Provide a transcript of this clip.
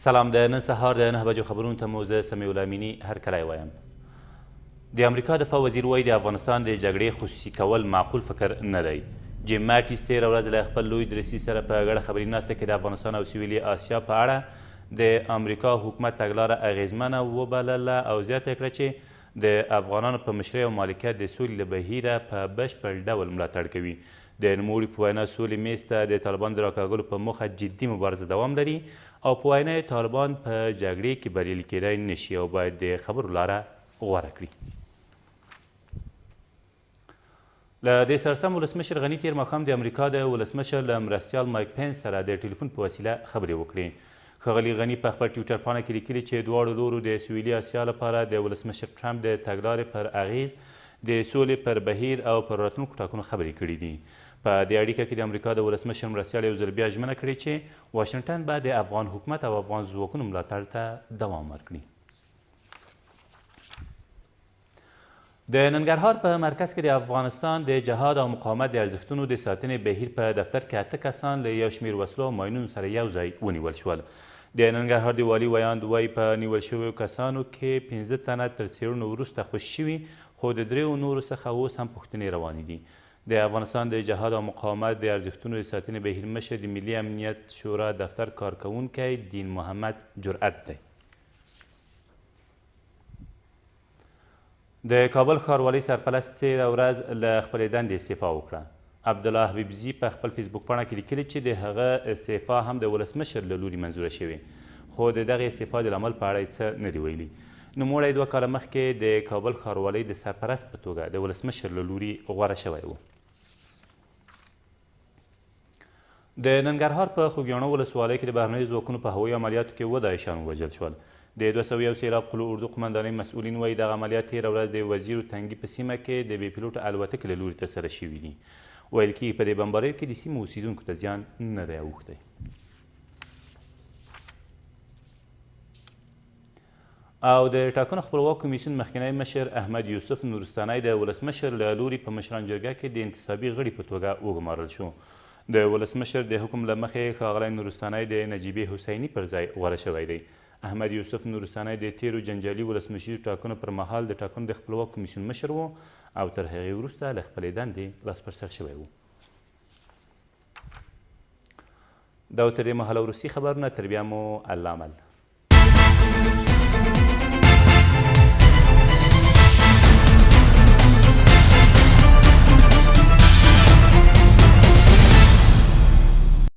سلام، د نن سهار د 9 بجو خبرونو ته مو زه سمیع الله امیني هرکلی وایم. د امریکا دفاع وزیر وایي د افغانستان د جګړې خصوصي کول معقول فکر نه دی. جیم ماټیس تېره ورځ له خپل لوی درسي سره په ګډه خبري ناسته کې د افغانستان او سویلي اسیا په اړه د امریکا حکومت تګلاره اغیزمنه وبلله او زیاته کړه چې د افغانانو په مشرۍ او مالکیت د سولې له بهیره په بشپړ ډول ملاتړ کوي. د نوموړي په وینا سولې میز ته د طالبانو د راکاږلو په موخه جدي مبارزه دوام لري او په وینا یې طالبان په جګړې کې بریالي کیدای نشي او باید د خبرو لاره غوره کړي. له دې سره سم ولسمشر غني تېر ماښام د امریکا د ولسمشر له مرستیال مایک پینس سره د ټلیفون په وسیله خبرې وکړې. ښاغلي غني په خپل ټویټر پاڼه کې لیکلي چې دواړو لورو د سویلي اسیا لپاره د ولسمشر ټرمپ د تګلارې پر اغیز، د سولې پر بهیر او پر راتلونکو ټاکنو خبرې کړي دي. په دې اړیکه کې د امریکا د ولسمشر مرستیال یو ځل بیا ژمنه کړې چې واشنګټن به د افغان حکومت او افغان ځواکونو ملاتړ ته دوام ورکړي. د ننګرهار په مرکز کې د افغانستان د جهاد او مقاومت د ارزښتونو د ساتنې بهیر په دفتر کې 8 کسان له یو شمېر وسلو او ماینونو سره یو ځای ونیول شول. د ننګرهار د والي ویاند وایي په نیول شویو کسانو کې 15 تنه تر څېړنو وروسته خوشي شوي، خو د 3 نورو څخه اوس هم پوښتنې روانې دي. د افغانستان د جهاد او مقاومت د ارزښتونو د ساتنې بهیر مشر د ملي امنیت شورا دفتر کارکوونکی دین محمد جرأت دی. د کابل ښاروالۍ سرپرست تېره ورځ له خپلې دندې استعفا وکړه. عبدالله حبیبزي په خپل فیسبوک پاڼه کې لیکلي چې د هغه استعفا هم د ولسمشر له لوري منظوره شوې، خو د دغې استعفا د لامل په اړه یې څه نه دي ویلي. نوموړی 2 کاله مخکې د کابل ښاروالۍ د سرپرست په توګه د ولسمشر له لوري غوره شوی و. د ننګرهار په خوږیاڼو ولسوالۍ کې د بهرنیو ځواکونو په هوایي عملیاتو کې 7 داعشان ووژل شول. د 201 سیلاب قلو اردو قمندانۍ مسؤلین وایي دغه عملیات تېره ورځ د وزیر تنګي په سیمه کې د بې پیلوټه الوتکې له لوري ترسره شوي دي. ویل کېږي په دې بمباریو کې د سیمو اوسیدونکو ته زیان نه دی اوښتی. او د ټاکنو خپلواک کمیسیون مخکینی مشر احمد یوسف نورستانی د ولسمشر له لوري په مشران جرګه کې د انتصابي غړي په توګه وګمارل شو. د ولسمشر د حکم له مخې ښاغلی نورستانی د نجیبې حسیني پر ځای غوره شوی دی. احمد یوسف نورستانی د تیرو جنجالي ولسمشري ټاکنو پر مهال د ټاکنو د خپلواک کمیسیون مشر و او تر هغې وروسته له خپلې دندې لاس پر سر شوی و. دا و تر دې مهاله وروستي خبرونه، تر بیا مو الله عمل.